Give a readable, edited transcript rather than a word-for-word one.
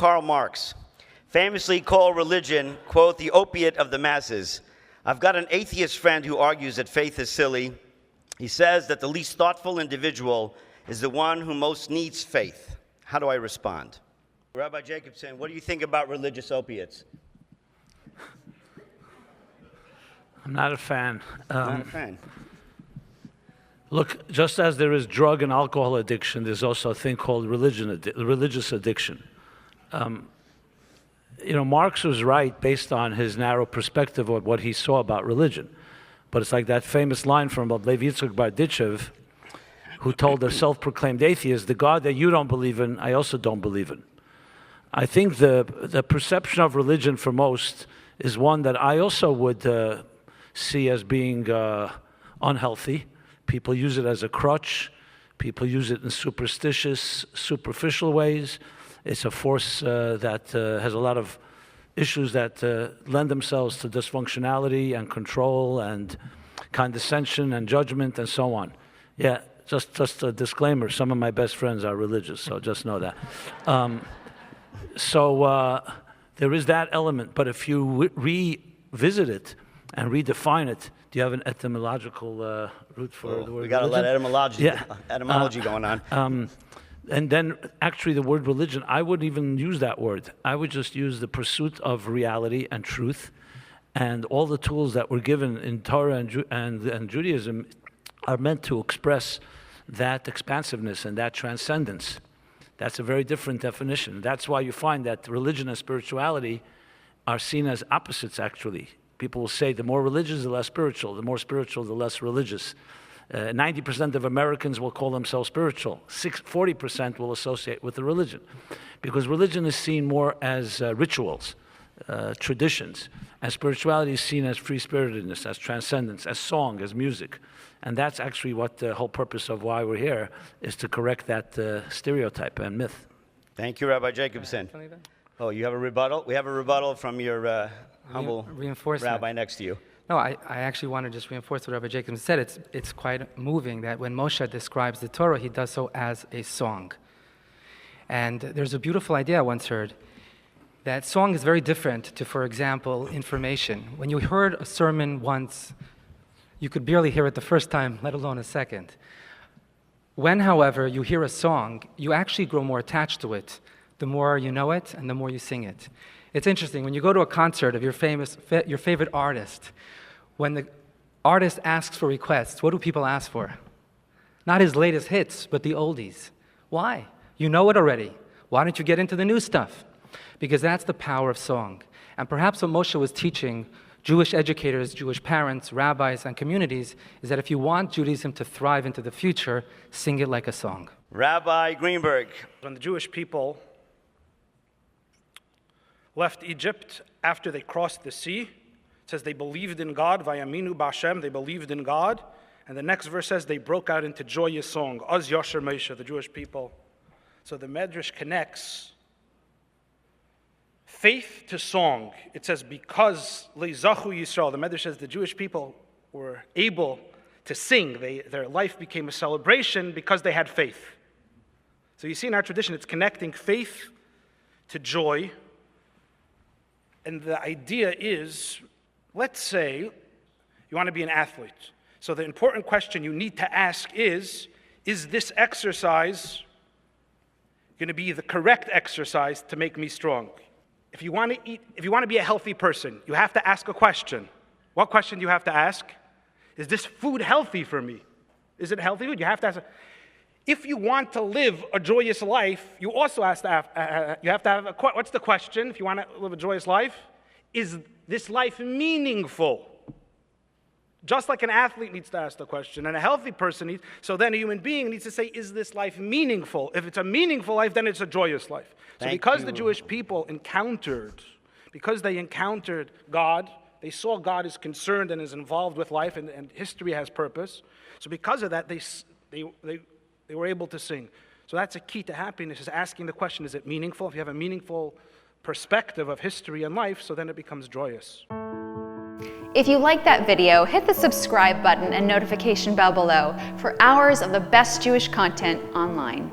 Karl Marx famously called religion, quote, the opiate of the masses. I've got an atheist friend who argues that faith is silly. He says that the least thoughtful individual is the one who most needs faith. How do I respond? Rabbi Jacobson, what do you think about religious opiates? I'm not a fan. Not a fan. Look, just as there is drug and alcohol addiction, there's also a thing called religious addiction. Marx was right based on his narrow perspective of what he saw about religion. But it's like that famous line from Lev Yitzchak Barditchev, who told a self-proclaimed atheist, the God that you don't believe in, I also don't believe in. I think the perception of religion for most is one that I also would see as being unhealthy. People use it as a crutch. People use it in superstitious, superficial ways. It's a force that has a lot of issues that lend themselves to dysfunctionality and control and condescension and judgment and so on. Yeah, just a disclaimer, some of my best friends are religious, so just know that. So there is that element, but if you revisit it and redefine it, do you have an etymological root for the word we got a lot of etymology going on. And then actually the word religion, I wouldn't even use that word. I would just use the pursuit of reality and truth, and all the tools that were given in Torah and Judaism are meant to express that expansiveness and that transcendence. That's a very different definition. That's why you find that religion and spirituality are seen as opposites, actually. People will say the more religious, the less spiritual. The more spiritual, the less religious. 90% of Americans will call themselves spiritual. 40% will associate with the religion. Because religion is seen more as rituals, traditions. And spirituality is seen as free-spiritedness, as transcendence, as song, as music. And that's actually what the whole purpose of why we're here, is to correct that stereotype and myth. Thank you, Rabbi Jacobson. Oh, you have a rebuttal? We have a rebuttal from your humble rabbi next to you. No, I actually want to just reinforce what Rabbi Jacobson said. It's quite moving that when Moshe describes the Torah, he does so as a song. And there's a beautiful idea I once heard, that song is very different to, for example, information. When you heard a sermon once, you could barely hear it the first time, let alone a second. When, however, you hear a song, you actually grow more attached to it, the more you know it and the more you sing it. It's interesting, when you go to a concert of your favorite artist, when the artist asks for requests, what do people ask for? Not his latest hits, but the oldies. Why? You know it already. Why don't you get into the new stuff? Because that's the power of song. And perhaps what Moshe was teaching Jewish educators, Jewish parents, rabbis, and communities is that if you want Judaism to thrive into the future, sing it like a song. Rabbi Greenberg. When the Jewish people left Egypt after they crossed the sea, it says they believed in God, vayaminu b'Hashem, they believed in God. And the next verse says they broke out into joyous song, Az Yasher Moshe, the Jewish people. So the Medrash connects faith to song. It says because Leizachu Yisrael, the Medrash says the Jewish people were able to sing. Their life became a celebration because they had faith. So you see in our tradition, it's connecting faith to joy. And the idea is, let's say you want to be an athlete. So the important question you need to ask is this exercise going to be the correct exercise to make me strong? If you want to be a healthy person, you have to ask a question. What question do you have to ask? Is this food healthy for me? Is it healthy food? You have to ask. If you want to live a joyous life, you also have to have what's the question? If you want to live a joyous life, is this life meaningful? Just like an athlete needs to ask the question, and a healthy person needs, so then a human being needs to say, is this life meaningful? If it's a meaningful life, then it's a joyous life. So because the Jewish people encountered God, they saw God is concerned and is involved with life, and history has purpose. So because of that, they were able to sing. So that's a key to happiness, is asking the question, is it meaningful? If you have a meaningful perspective of history and life, so then it becomes joyous. If you like that video, hit the subscribe button and notification bell below for hours of the best Jewish content online.